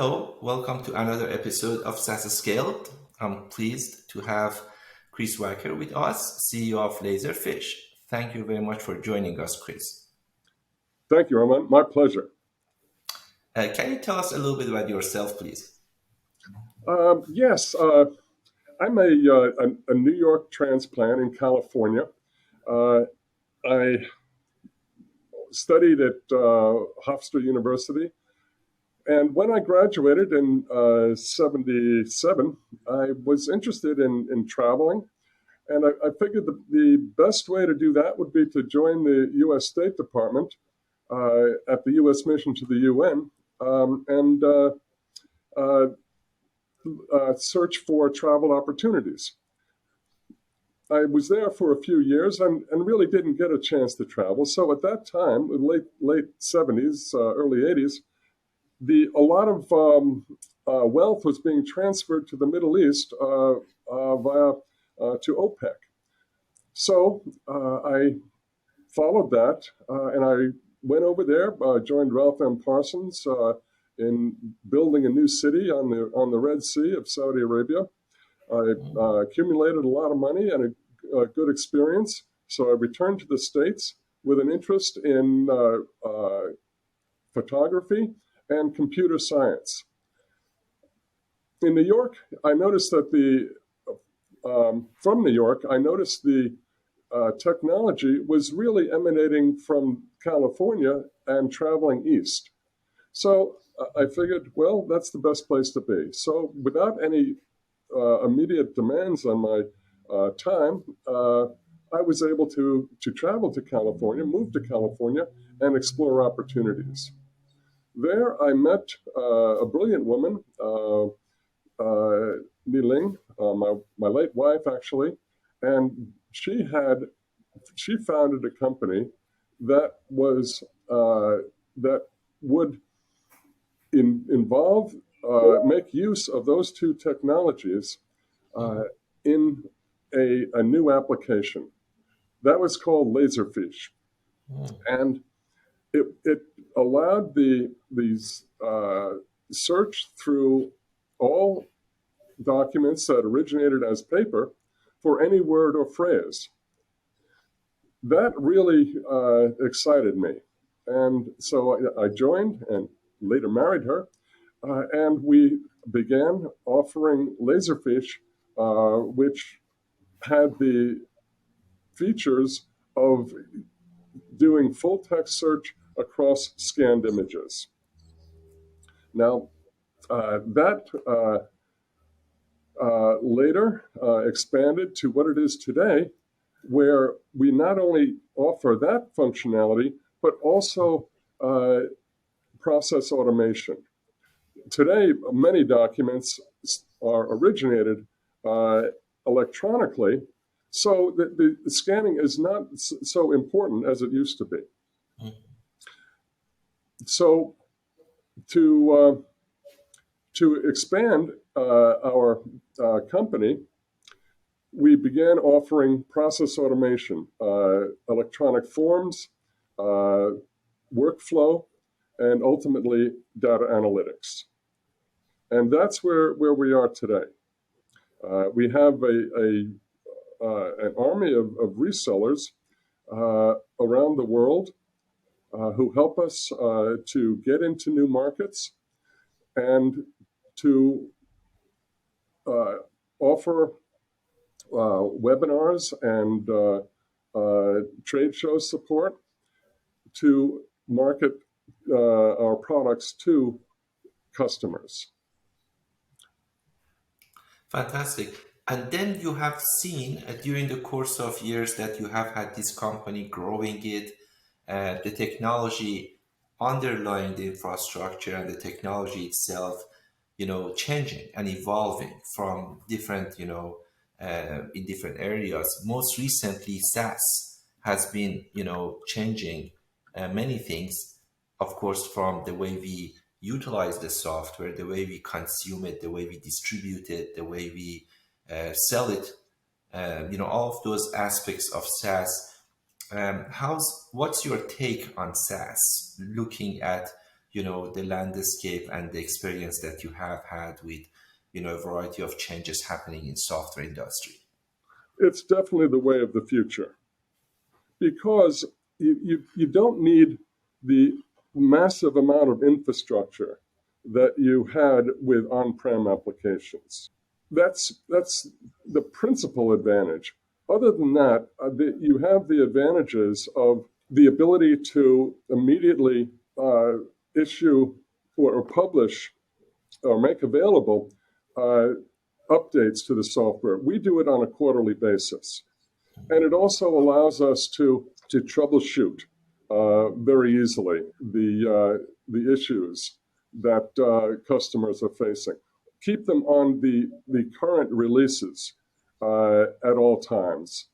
Hello, welcome to another episode of SaaS Scaled. I'm pleased to have Chris Wacker with us, CEO of Laserfiche. Thank you very much for joining us, Chris. Thank you, Arman. My pleasure. Can you tell us a little bit about yourself, please? Yes, I'm a New York transplant in California. Uh, I studied at Hofstra University, and when I graduated in '77, I was interested in traveling, and I figured the best way to do that would be to join the U.S. State Department at the U.S. mission to the UN, and uh, search for travel opportunities. I was there for a few years and really didn't get a chance to travel. So at that time, late 70s, early 80s, a lot of wealth was being transferred to the Middle East via to OPEC. So I followed that, and I went over there, joined Ralph M. Parsons in building a new city on the Red Sea of Saudi Arabia. I accumulated a lot of money and a good experience, so I returned to the States with an interest in photography and computer science. In New York, I noticed that from New York, I noticed the technology was really emanating from California and traveling east. So I figured, well, that's the best place to be. So without any immediate demands on my time, I was able to travel to California, move to California, and explore opportunities. There, I met a brilliant woman, Niling, my late wife, actually, and she founded a company that was that would involve make use of those two technologies in a new application. That was called Laserfiche. And it allowed these search through all documents that originated as paper for any word or phrase. That really excited me. And so I joined and later married her. And we began offering Laserfiche, which had the features of doing full text search across scanned images. Now, that later expanded to what it is today, where we not only offer that functionality, but also process automation. Today, many documents are originated electronically, so the scanning is not so important as it used to be. So to expand our company, we began offering process automation, electronic forms, workflow, and ultimately data analytics. And that's where we are today. We have an army of resellers around the world who help us to get into new markets and to offer webinars and trade show support to market our products to customers. Fantastic. And then you have seen during the course of years that you have had this company growing it, the technology underlying the infrastructure and the technology itself, changing and evolving from different, in different areas. Most recently, SaaS has been, changing many things, of course, from the way we utilize the software, the way we consume it, the way we distribute it, the way we sell it, all of those aspects of SaaS. What's your take on SaaS, looking at the landscape and the experience that you have had with, a variety of changes happening in software industry? It's definitely the way of the future because you don't need the massive amount of infrastructure that you had with on-prem applications. That's the principal advantage. Other than that, you have the advantages of the ability to immediately issue or publish or make available uh, updates to the software. We do it on a quarterly basis. And it also allows us to troubleshoot very easily the issues that customers are facing. Keep them on the current releases at all times.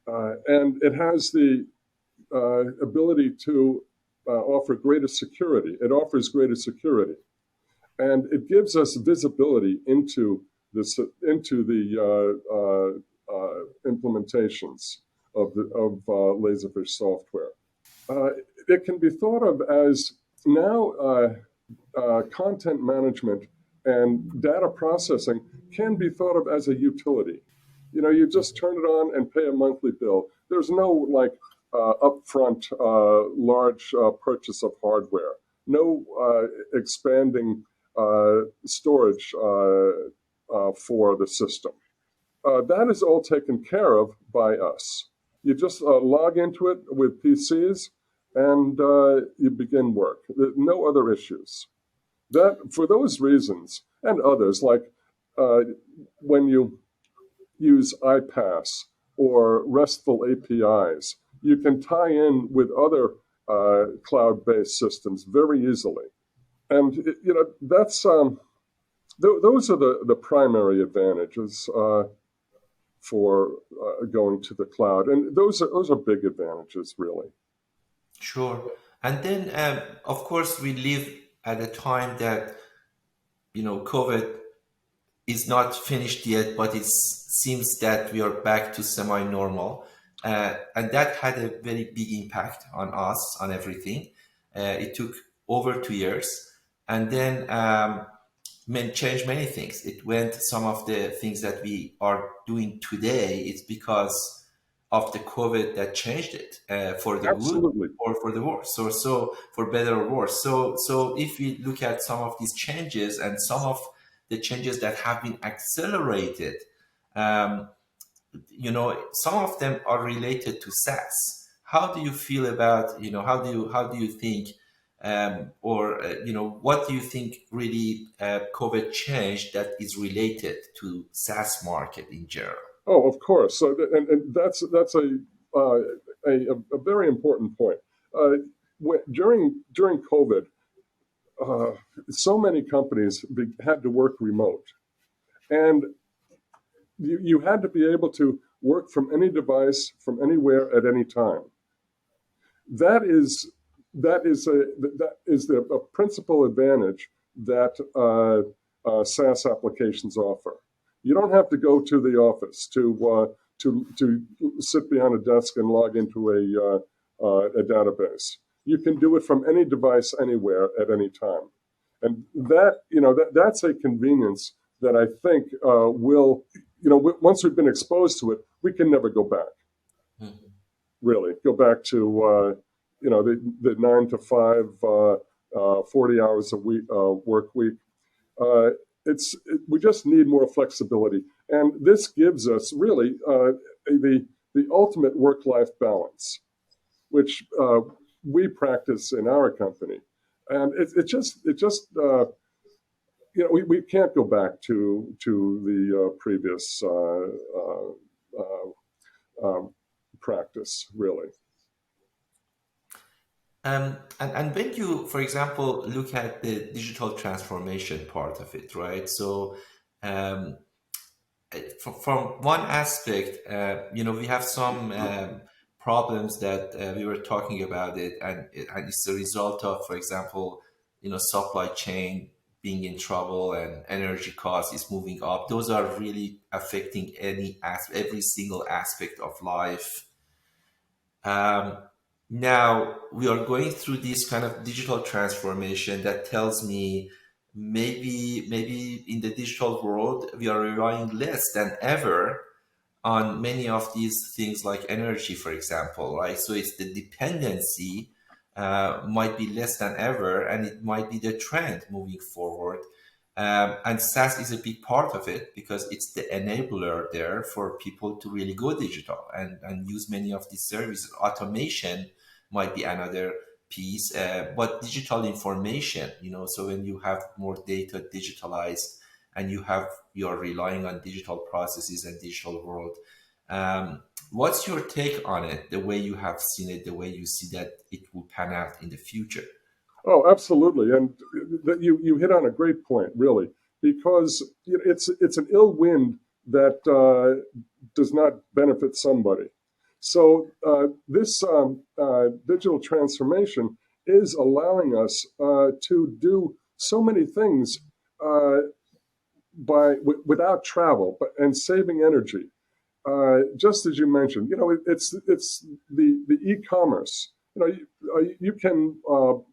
And it has the ability to offer greater security. It offers greater security. And it gives us visibility into the implementations of Laserfiche software. It can be thought of as now content management and data processing can be thought of as a utility. You just turn it on and pay a monthly bill. There's no upfront large purchase of hardware, no expanding storage for the system. That is all taken care of by us. You just log into it with PCs and you begin work. No other issues. That for those reasons and others, like when you use iPaaS or RESTful APIs, you can tie in with other cloud-based systems very easily. And that's those are the primary advantages for going to the cloud, and those are big advantages, really. Sure. And then, of course, we live at a time that, COVID is not finished yet, but it seems that we are back to semi-normal. And that had a very big impact on us, on everything. It took over 2 years. And then changed many things. It went, some of the things that we are doing today, it's because of the COVID that changed it for the good Absolutely. or for the worse, so for better or worse. So if we look at some of these changes and some of the changes that have been accelerated, um, some of them are related to SaaS. How do you feel about, how do you think, or what do you think really COVID changed that is related to SaaS market in general? Oh, of course. So, and that's a very important point. During COVID, so many companies had to work remote, and you had to be able to work from any device, from anywhere, at any time. That is a principal advantage that SaaS applications offer. You don't have to go to the office to sit behind a desk and log into a database. You can do it from any device, anywhere, at any time, and that's a convenience that I think will, once we've been exposed to it, we can never go back. Mhm. Really, go back to the 9 to 5, 40 hours a week work week. Uh, we just need more flexibility, and this gives us really the ultimate work-life balance, which we practice in our company, and we can't go back to the previous practice, really. And when you, for example, look at the digital transformation part of it, right? So um, from one aspect, we have some problems that we were talking about it, and it's a result of, for example, supply chain being in trouble and energy cost is moving up. Those are really affecting every single aspect of life. Um, Now we are going through this kind of digital transformation that tells me maybe in the digital world we are relying less than ever on many of these things like energy, for example, right? So it's the dependency might be less than ever, and it might be the trend moving forward. And SaaS is a big part of it because it's the enabler there for people to really go digital and use many of these services. Automation might be another piece, but digital information, so when you have more data digitalized and you're relying on digital processes and digital world. What's your take on it, the way you have seen it, the way you see that it will pan out in the future? Oh, absolutely, and you hit on a great point, really, because it's an ill wind that does not benefit somebody. So this digital transformation is allowing us to do so many things without travel, and saving energy. Just as you mentioned, it's the e-commerce. You can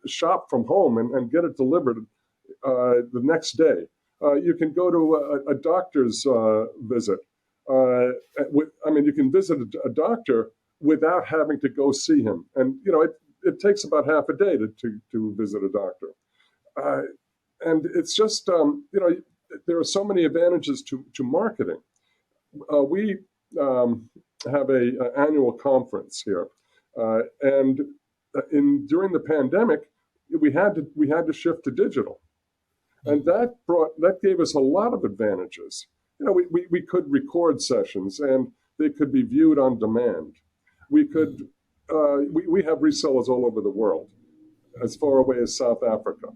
shop from home and get it delivered the next day. You can go to a doctor's visit. You can visit a doctor without having to go see him, and it takes about half a day to visit a doctor. Uh, and it's just there are so many advantages to marketing. We have a annual conference here, and in during the pandemic, we had to shift to digital, and that gave us a lot of advantages. We could record sessions, and they could be viewed on demand. We could we have resellers all over the world, as far away as South Africa,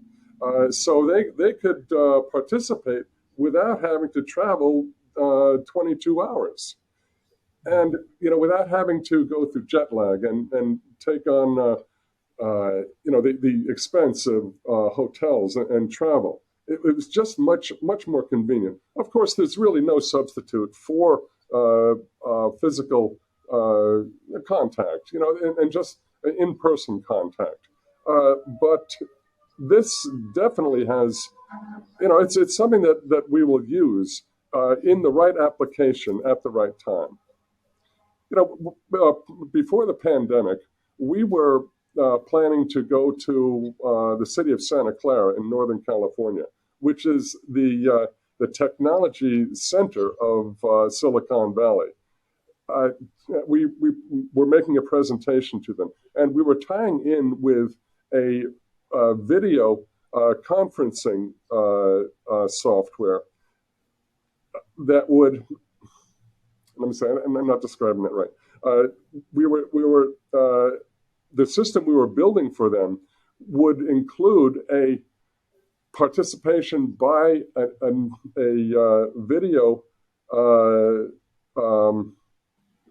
so they could participate without having to travel 22 hours, and without having to go through jet lag and take on the expense of hotels and travel. It was just much more convenient. Of course, there's really no substitute for physical contact, and just in-person contact. But this definitely has, it's something that we will use in the right application at the right time. Before the pandemic, we were planning to go to the city of Santa Clara in Northern California, which is the technology center of Silicon Valley. Uh, we were making a presentation to them, and we were tying in with a video conferencing software that would, let me say, I'm not describing it right. We were the system we were building for them would include a participation by a video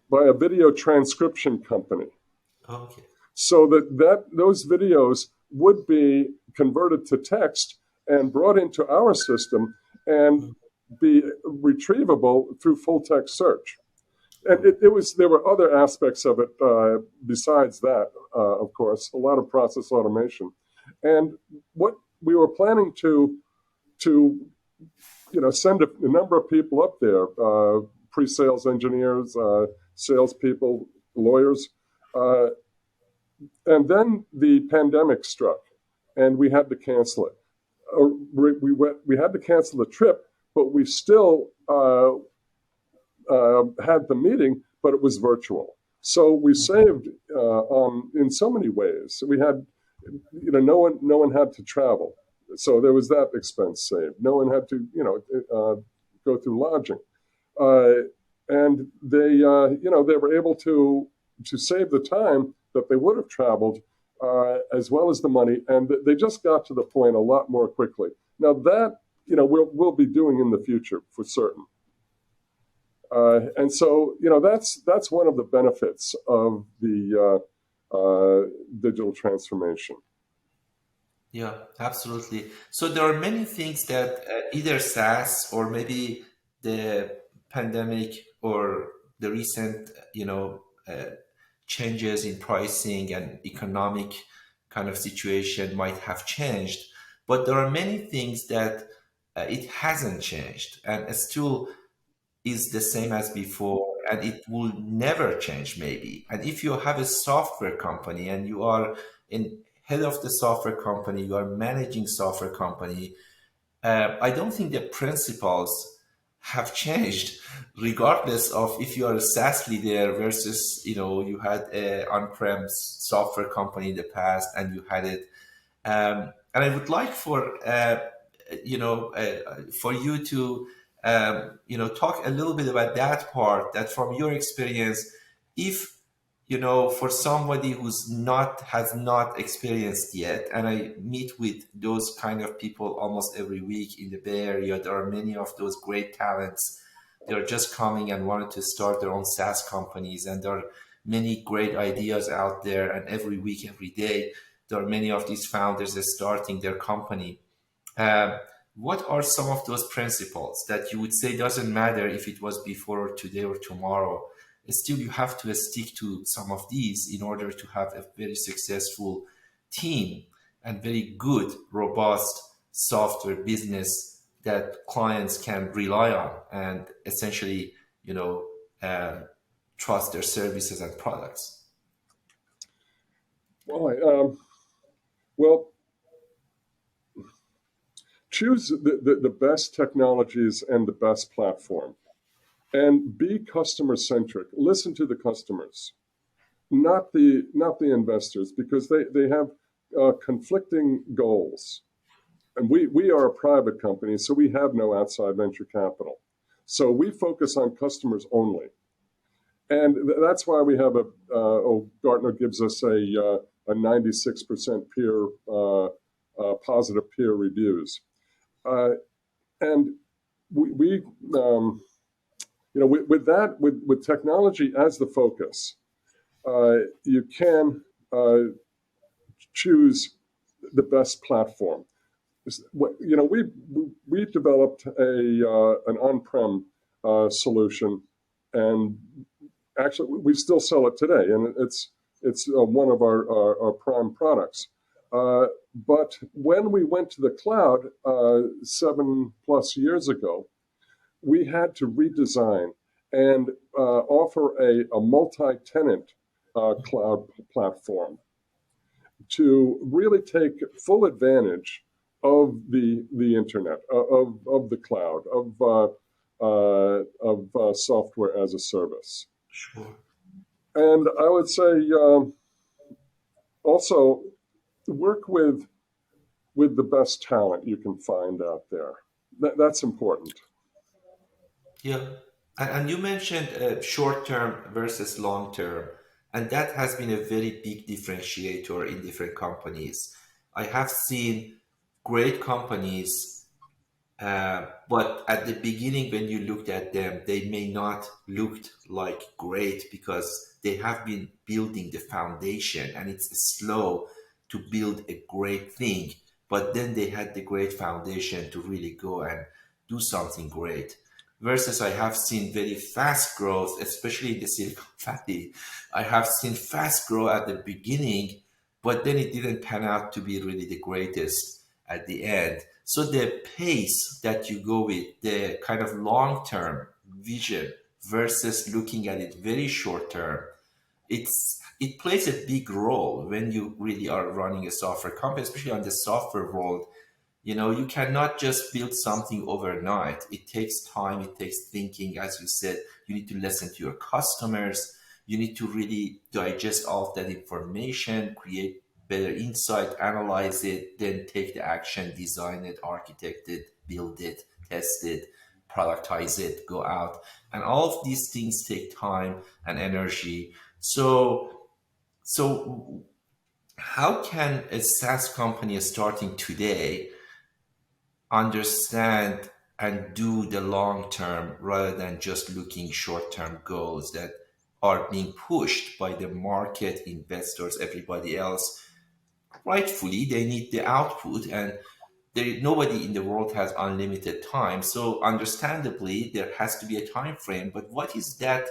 by a video transcription company, Okay. so that those videos would be converted to text and brought into our system and be retrievable through full text search. And there were other aspects of it besides that, of course, a lot of process automation. And what we were planning to send a number of people up there, pre-sales engineers, salespeople, lawyers, and then the pandemic struck, and we had to cancel it. We had to cancel the trip, but we still had the meeting, but it was virtual. So we saved in so many ways. We had, no one had to travel, so there was that expense saved. No one had to, go through lodging, and they were able to save the time that they would have traveled, as well as the money, and they just got to the point a lot more quickly. Now that we'll be doing in the future for certain. And so, that's one of the benefits of the digital transformation. Yeah, absolutely. So there are many things that either SaaS or maybe the pandemic or the recent, changes in pricing and economic kind of situation might have changed, but there are many things that it hasn't changed and it still is the same as before, and it will never change maybe. And if you have a software company and you are in head of the software company, you are managing software company, I don't think the principles have changed, regardless of if you are a SaaS leader versus you had a on-prem software company in the past and you had it. And I would like for you to talk a little bit about that part. That from your experience, if for somebody who's not has not experienced yet, and I meet with those kind of people almost every week in the Bay Area. There are many of those great talents. They're just coming and wanted to start their own SaaS companies, and there are many great ideas out there. And every week, every day, there are many of these founders that are starting their company. uh, what are some of those principles that you would say doesn't matter if it was before or today or tomorrow? Still, you have to stick to some of these in order to have a very successful team and very good, robust software business that clients can rely on and essentially, you know, uh, trust their services and products. Well, well, choose the best technologies and the best platform, and be customer centric. Listen to the customers, not the investors, because they have conflicting goals. And we are a private company, so we have no outside venture capital. So we focus on customers only. And that's why we have Gartner gives us a 96% peer positive peer reviews. Uh, and we with that, with technology as the focus, you can choose the best platform. We developed an on-prem solution, and actually we still sell it today, and it's one of our prime products. But when we went to the cloud 7+ years ago, we had to redesign and offer a multi-tenant cloud platform to really take full advantage of the internet, of the cloud, of software as a service. Sure. And I would say also work with the best talent you can find out there. That's important. Yeah. And you mentioned short term versus long term, and that has been a very big differentiator in different companies. I have seen great companies, but at the beginning, when you looked at them, they may not looked like great because they have been building the foundation, and it's slow to build a great thing. But then they had the great foundation to really go and do something great. Versus, I have seen very fast growth, especially in the Silicon Valley. I have seen fast growth at the beginning, but then it didn't pan out to be really the greatest at the end. So the pace that you go with, the kind of long-term vision versus looking at it very short term, it plays a big role when you really are running a software company, especially on the software world. You cannot just build something overnight. It takes time, it takes thinking. As you said, you need to listen to your customers. You need to really digest all of that information, create better insight, analyze it, then take the action, design it, architect it, build it, test it, productize it, go out. And all of these things take time and energy. So how can a SaaS company starting today understand and do the long term rather than just looking short term goals that are being pushed by the market, investors, everybody else? Rightfully, they need the output, and nobody in the world has unlimited time. So understandably, there has to be a time frame. But what is that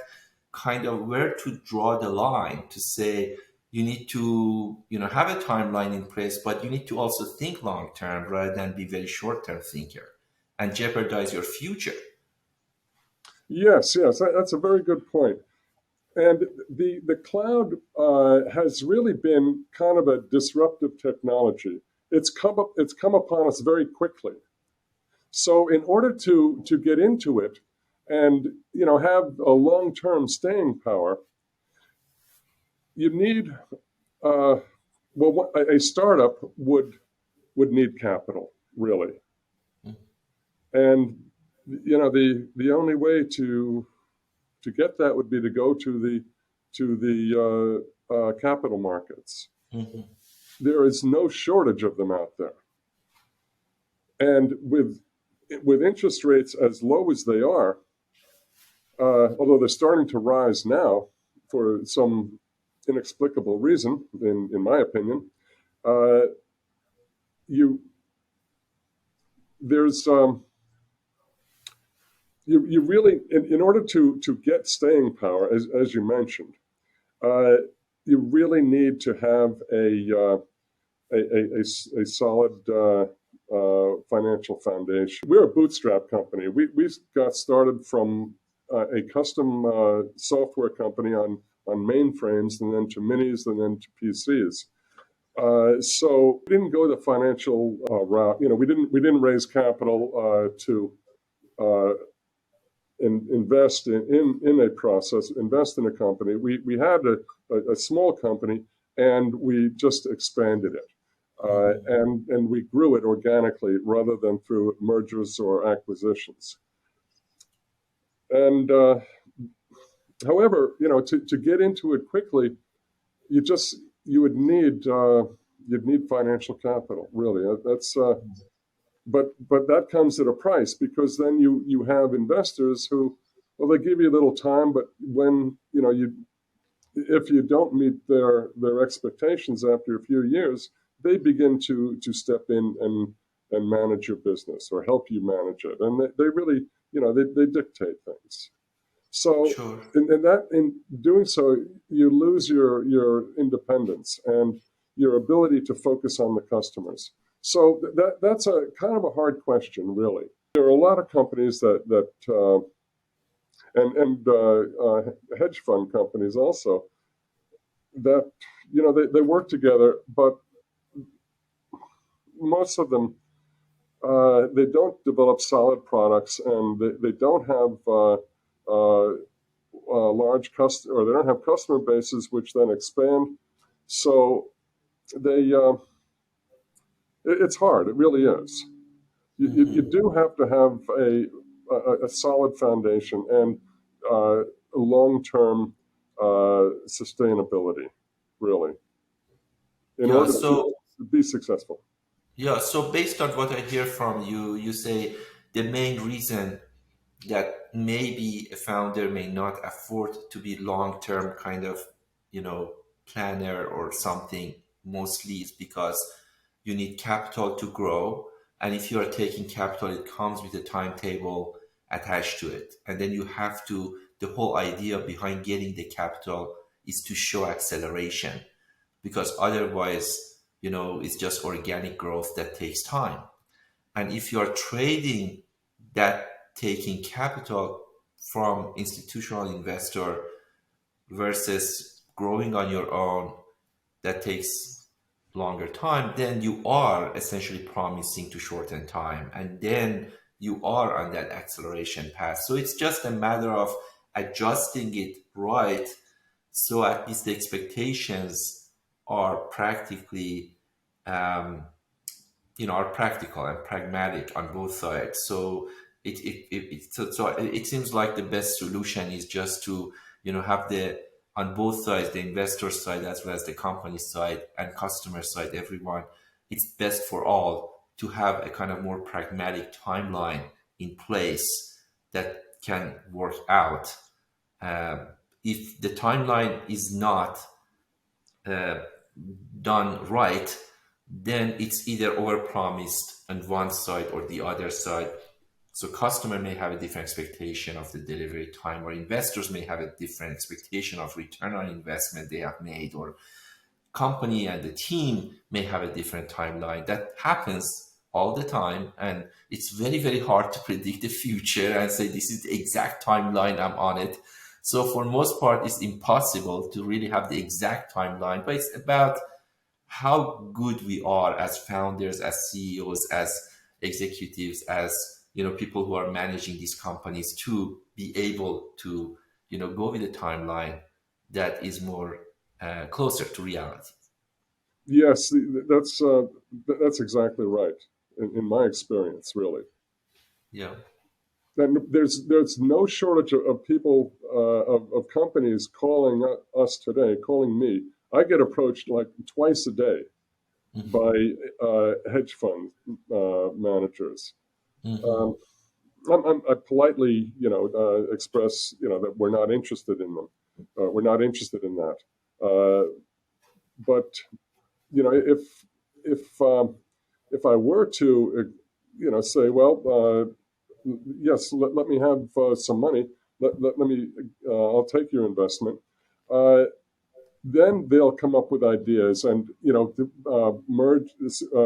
kind of where to draw the line to say you need to, have a timeline in place, but you need to also think long term rather than be very short term thinker and jeopardize your future. Yes, yes, that's a very good point. And the cloud has really been kind of a disruptive technology. It's come upon us very quickly. So in order to get into it and have a long-term staying power, you need a startup would need capital, really. And the only way to get that would be to go to the capital markets. Mm-hmm. There is no shortage of them out there, and with interest rates as low as they are, although they're starting to rise now for some inexplicable reason, in my opinion, you there's you really in order to get staying power, as you mentioned, you really need to have a solid financial foundation. We're a bootstrap company. We got started from a custom software company on mainframes, and then to minis, and then to PCs. So we didn't go the financial route. We didn't raise capital to invest in a process, invest in a company. We had a small company, and we just expanded it. And we grew it organically rather than through mergers or acquisitions. And however, to get into it quickly, you'd need financial capital. Really, that's. But that comes at a price, because then you have investors who, well, they give you a little time, but when if you don't meet their expectations after a few years, they begin to step in and manage your business or help you manage it, and they really they dictate things. So Sure. in doing so, you lose your independence and your ability to focus on the customers. So that's a kind of a hard question, really. There are a lot of companies that hedge fund companies also that they work together, but most of them they don't develop solid products, and they don't have large customer, or they don't have customer bases which then expand. So they it's hard. It really is. You do have to have a solid foundation and long-term sustainability, really, in Yeah. order So to be successful. yeah. So based on what I hear from you, you say the main reason that maybe a founder may not afford to be long-term kind of, planner or something, mostly is because you need capital to grow. And if you are taking capital, it comes with a timetable attached to it. And then you have to, the whole idea behind getting the capital is to show acceleration, because otherwise, it's just organic growth that takes time. And if you are trading that taking capital from institutional investor versus growing on your own, that takes longer time, then you are essentially promising to shorten time, and then you are on that acceleration path. So it's just a matter of adjusting it right, so at least the expectations are practically are practical and pragmatic on both sides. So it seems like the best solution is just to have the, on both sides, the investor side as well as the company side and customer side, everyone, it's best for all to have a kind of more pragmatic timeline in place that can work out. If the timeline is not uh, done right, then it's either overpromised on one side or the other side, So customer may have a different expectation of the delivery time, or investors may have a different expectation of return on investment they have made, or company and the team may have a different timeline. That happens all the time, and it's very, very hard to predict the future and say this is the exact timeline I'm on it. So for most part, it's impossible to really have the exact timeline, but it's about how good we are as founders, as CEOs, as executives, as people who are managing these companies to be able to go with a timeline that is more closer to reality. Yes, that's exactly right in my experience, really. Yeah. And there's no shortage of people of companies calling us today, calling me. I get approached like twice a day Hmm. by hedge fund managers. Hmm. Um, I politely, express, that we're not interested in them. We're not interested in that. But if if I were to, say, well, yes, let me have some money. Let me, I'll take your investment. Uh, then they'll come up with ideas and merge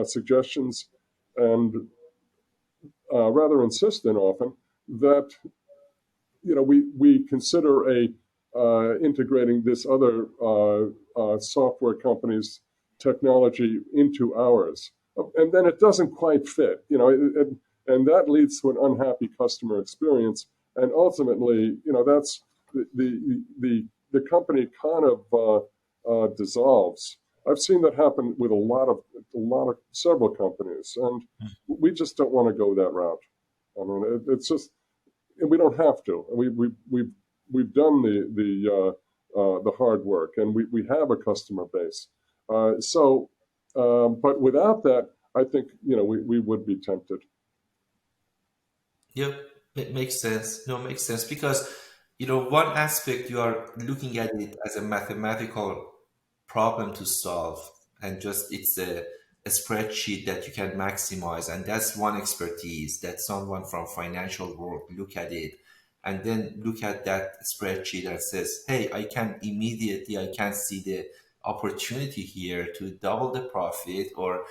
suggestions, and rather insistent often that we consider a integrating this other software company's technology into ours, and then it doesn't quite fit, and that leads to an unhappy customer experience, and ultimately, that's the company kind of dissolves. I've seen that happen with a lot of several companies, and we just don't want to go that route. I mean, it's just, and we don't have to. We've done the hard work, and we have a customer base. But without that, I think we would be tempted. Yep, it makes sense. No, it makes sense because one aspect you are looking at it as a mathematical problem to solve, and just it's a spreadsheet that you can maximize, and that's one expertise that someone from financial world look at it and then look at that spreadsheet and says, hey, I can see the opportunity here to double the profit or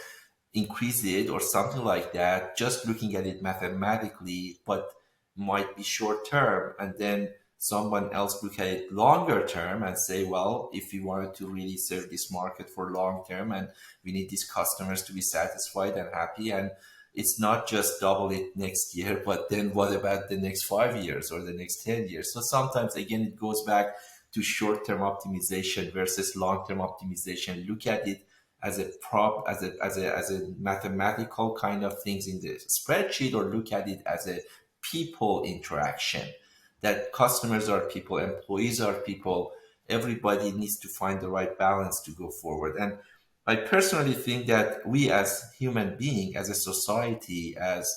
increase it or something like that, just looking at it mathematically, but might be short term. And then someone else look at it longer term and say, well, if we wanted to really serve this market for long term and we need these customers to be satisfied and happy, and it's not just double it next year, but then what about the next 5 years or the next 10 years? So sometimes, again, it goes back to short term optimization versus long term optimization. Look at it as a as a mathematical kind of things in the spreadsheet, or look at it as a people interaction, that customers are people, employees are people, everybody needs to find the right balance to go forward. And I personally think that we as human being, as a society, as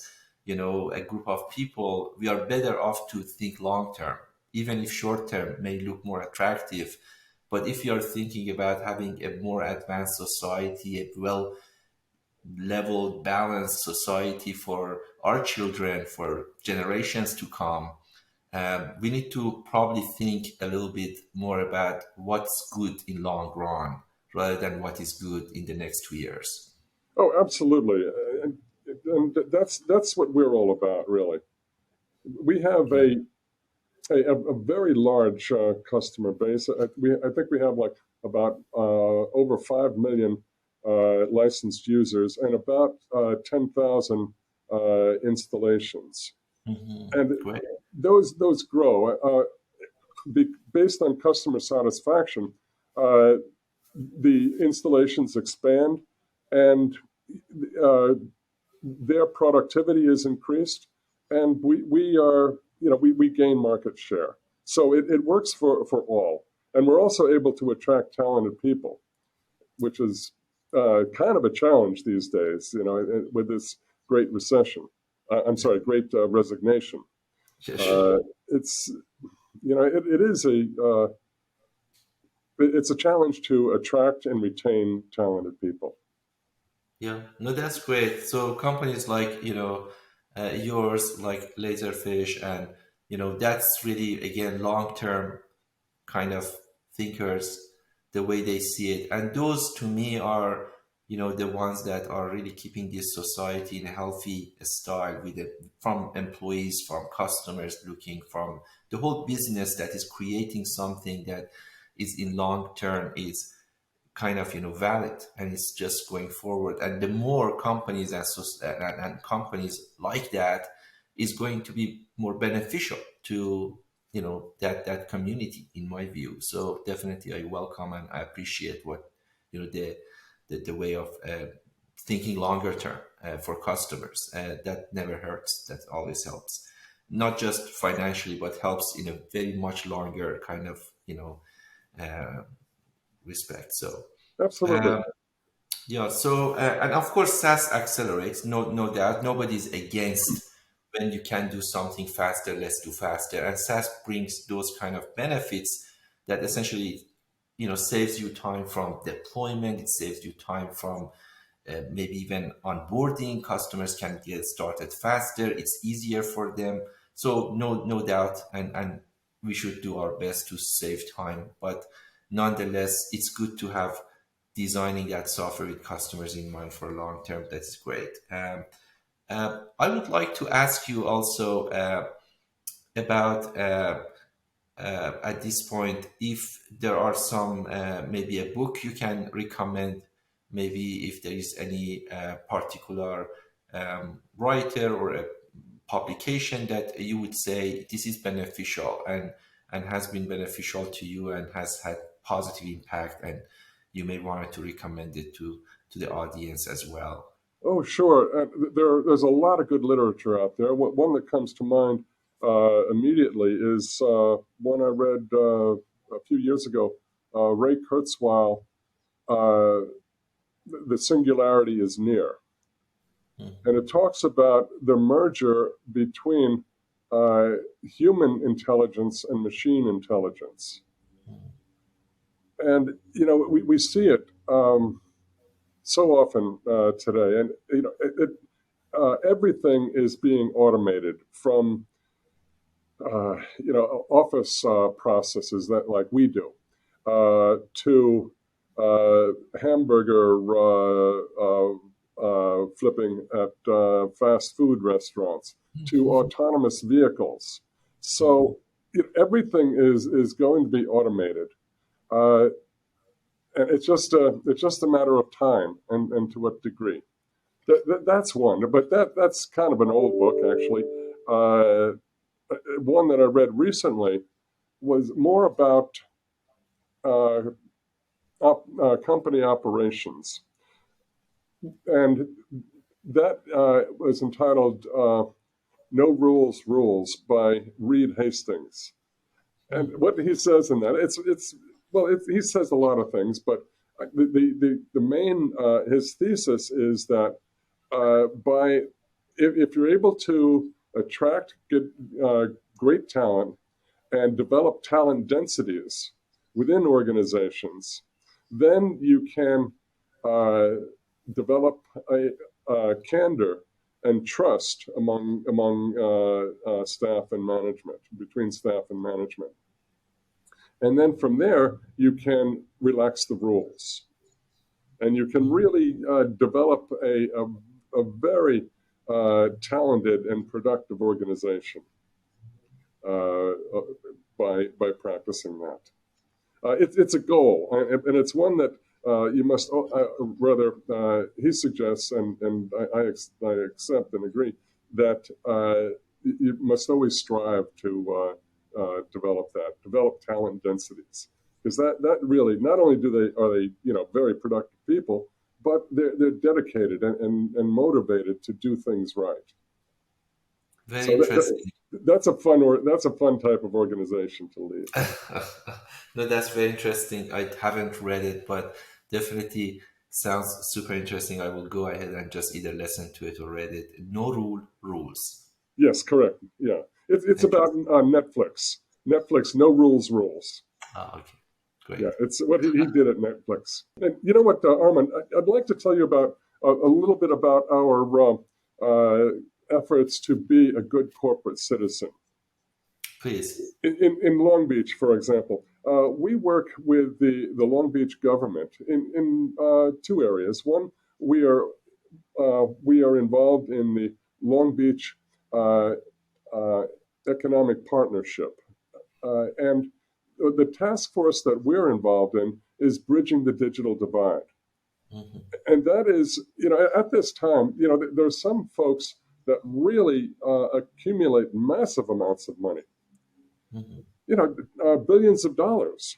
a group of people, we are better off to think long term, even if short term may look more attractive. But if you're thinking about having a more advanced society, a well leveled, balanced society for our children, for generations to come, we need to probably think a little bit more about what's good in long run rather than what is good in the next 2 years. Oh, absolutely, and that's what we're all about, really. We have Yeah. a very large customer base. I think we have like about over 5 million licensed users and about 10,000 installations. And Great. those grow based on customer satisfaction. Uh, the installations expand, and uh, their productivity is increased, and we gain market share. So it works for all, and we're also able to attract talented people, which is kind of a challenge these days. With this great recession, I'm sorry, great resignation. Yeah, sure. It's it is it's a challenge to attract and retain talented people. Yeah, no, that's great. So companies like, yours, like Laserfiche, and that's really again long term kind of thinkers, the way they see it. And those to me are, the ones that are really keeping this society in a healthy style with it, from employees, from customers, looking from the whole business that is creating something that is in long term is kind of valid, and it's just going forward. And the more companies and companies like that is going to be more beneficial to that community, in my view. So definitely I welcome and I appreciate what the way of thinking longer term for customers. That never hurts, that always helps, not just financially, but helps in a very much longer kind of uh, respect. So Absolutely. um, yeah, so and of course SaaS accelerates, no doubt. Nobody's against when you can do something faster, let's do faster. And SaaS brings those kind of benefits that essentially saves you time from deployment, it saves you time from maybe even onboarding. Customers can get started faster, it's easier for them. So no doubt, and we should do our best to save time, but nonetheless it's good to have designing that software with customers in mind for long term. That's great. I would like to ask you also about at this point, if there are some maybe a book you can recommend, maybe if there is any particular writer or a publication that you would say this is beneficial and has been beneficial to you and has had positive impact, and you may want to recommend it to the audience as well. Oh, sure. There's a lot of good literature out there. One that comes to mind immediately is one I read a few years ago. Ray Kurzweil, uh, "The Singularity is Near," and it talks about the merger between uh, human intelligence and machine intelligence. And we see it so often today, and everything is being automated, from office processes that like we do, to hamburger flipping at fast food restaurants, to autonomous vehicles. So everything is going to be automated, uh, and it's just a matter of time and to what degree. That's one, but that's kind of an old book, actually. One that I read recently was more about uh, company operations, and that was entitled "No Rules Rules" by Reed Hastings. And what he says in that, he says a lot of things, but the main his thesis is that by if you're able to attract great talent and develop talent densities within organizations, then you can uh, develop a candor and trust among staff and management, between staff and management. And then from there, you can relax the rules, and you can really develop a very talented and productive organization uh, by practicing that. It's a goal, and it's one that you must rather. He suggests, and I accept and agree that you must always strive to develop talent densities, because that really, not only are they very productive people, but they're dedicated and motivated to do things right. Very So interesting. that's a fun type of organization to lead. No, that's very interesting. I haven't read it, but definitely sounds super interesting. I will go ahead and just either listen to it or read it. No rule rules. Yes, correct. Yeah, it's about Interesting. Netflix. Netflix, no rules, rules. Ah, okay, great. Yeah, it's what he did at Netflix. And you know what, Armand, I'd like to tell you about a little bit about our efforts to be a good corporate citizen. Please. In Long Beach, for example, we work with the Long Beach government in two areas. One, we are involved in the Long Beach uh, uh, Economic Partnership, and the task force that we're involved in is bridging the digital divide. Hmm. And that is, at this time, there's some folks that really accumulate massive amounts of money, Hmm. billions of dollars.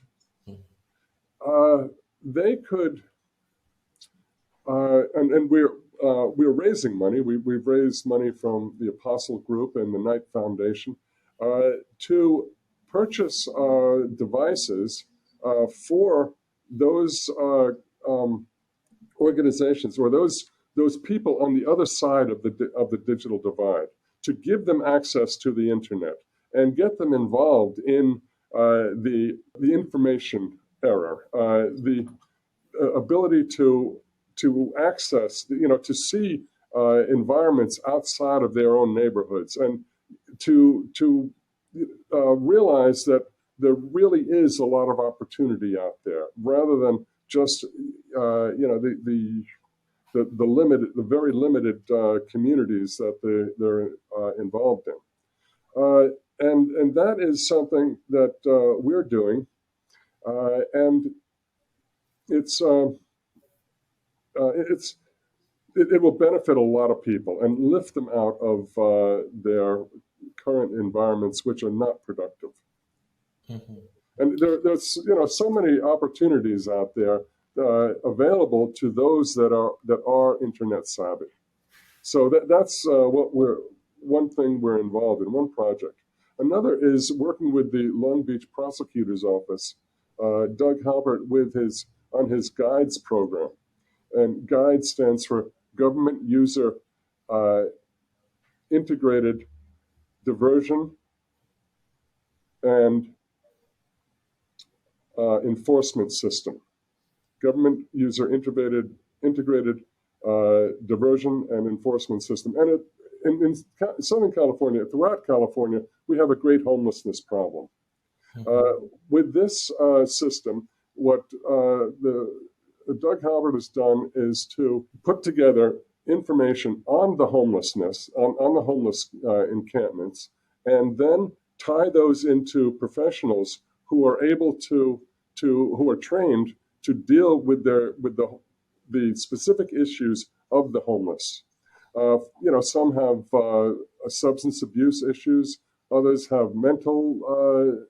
Uh, they could, and we're raising money. We've raised money from the Apostle Group and the Knight Foundation to purchase devices for those organizations or those people on the other side of the digital divide, to give them access to the internet and get them involved in the information era, the ability to access, to see environments outside of their own neighborhoods, and to realize that there really is a lot of opportunity out there, rather than just the limited, the very limited communities that they're involved in. And that is something that we're doing, and it's it's it will benefit a lot of people and lift them out of their current environments, which are not productive. Hmm. And there's so many opportunities out there available to those that are internet savvy. So that's one thing we're involved in, one project. Another is working with the Long Beach Prosecutor's Office, Doug Halbert, on his GUIDES program. And GUIDES stands for Government User uh, Integrated Diversion and Enforcement System. Government User Integrated Diversion and Enforcement System. And in Southern California, throughout California, we have a great homelessness problem. Hmm. With this system, what the Doug Halbert has done is to put together information on the homelessness, on the homeless encampments, and then tie those into professionals who are able who are trained to deal with the specific issues of the homeless. Some have substance abuse issues, others have mental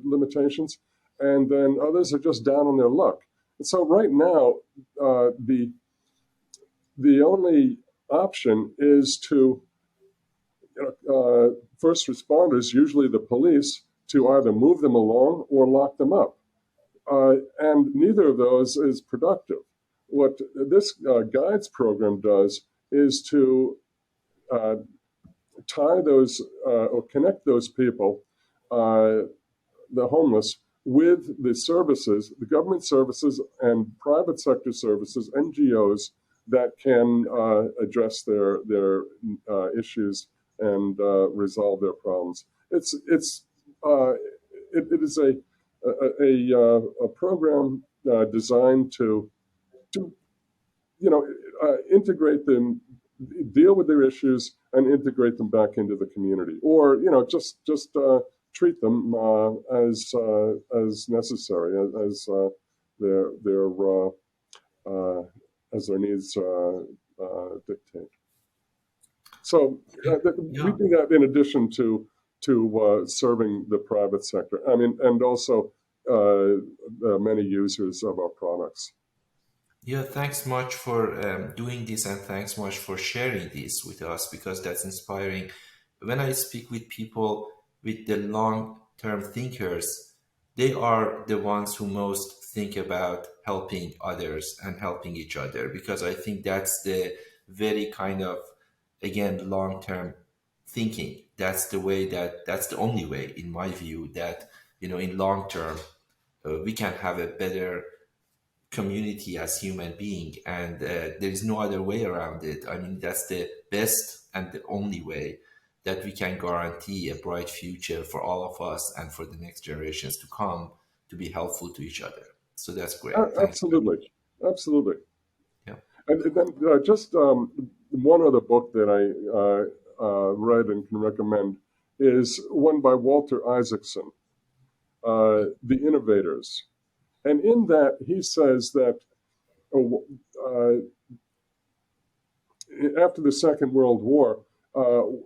limitations, and then others are just down on their luck. And so right now, the only option is to first responders, usually the police, to either move them along or lock them up. And neither of those is productive. What this GUIDES program does is to uh, tie those or connect those people, the homeless, with the services, the government services and private sector services, NGOs that can address their issues and resolve their problems. It is a program designed to integrate them, deal with their issues, and integrate them back into the community, or just treat them as necessary, their as their needs dictate. So we Yeah. do that in addition to serving the private sector. I mean, and also the many users of our products. Yeah, thanks much for doing this, and thanks much for sharing this with us, because that's inspiring. When I speak with people, with the long term thinkers, they are the ones who most think about helping others and helping each other, because I think that's the very kind of, again, long term thinking. That's the way, that's the only way, in my view, that, in long term, we can have a better community as human being, and there is no other way around it. I mean, that's the best and the only way that we can guarantee a bright future for all of us and for the next generations to come, to be helpful to each other. So that's great. Thanks very much. Absolutely, absolutely. Yeah. And then just one other book that I read and can recommend is one by Walter Isaacson, The Innovators. And in that, he says that uh, after the Second World War,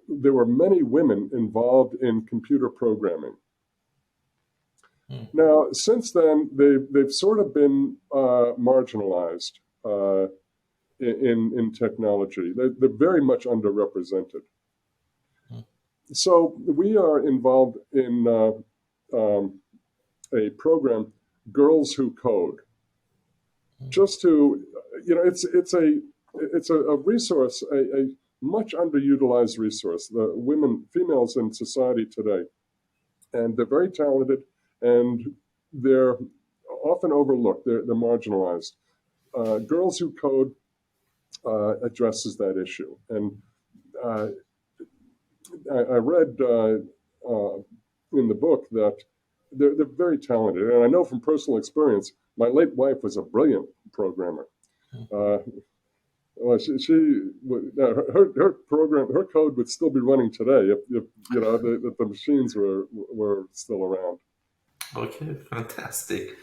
there were many women involved in computer programming. Mm. Now, since then, they've sort of been marginalized in technology. They're very much underrepresented. Mm. So we are involved in a program, Girls Who Code, just to, it's a resource, a much underutilized resource. The females in society today, and they're very talented, and they're often overlooked. They're marginalized. Girls Who Code addresses that issue, and uh, I read in the book that they're very talented, and I know from personal experience. My late wife was a brilliant programmer. Uh, well, her program, her code would still be running today if if the machines were still around. Okay, fantastic.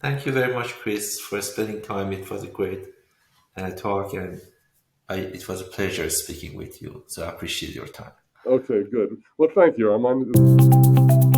Thank you very much, Chris, for spending time. It was a great talk, and it was a pleasure speaking with you. So I appreciate your time. Okay, good. Well, thank you, Armand.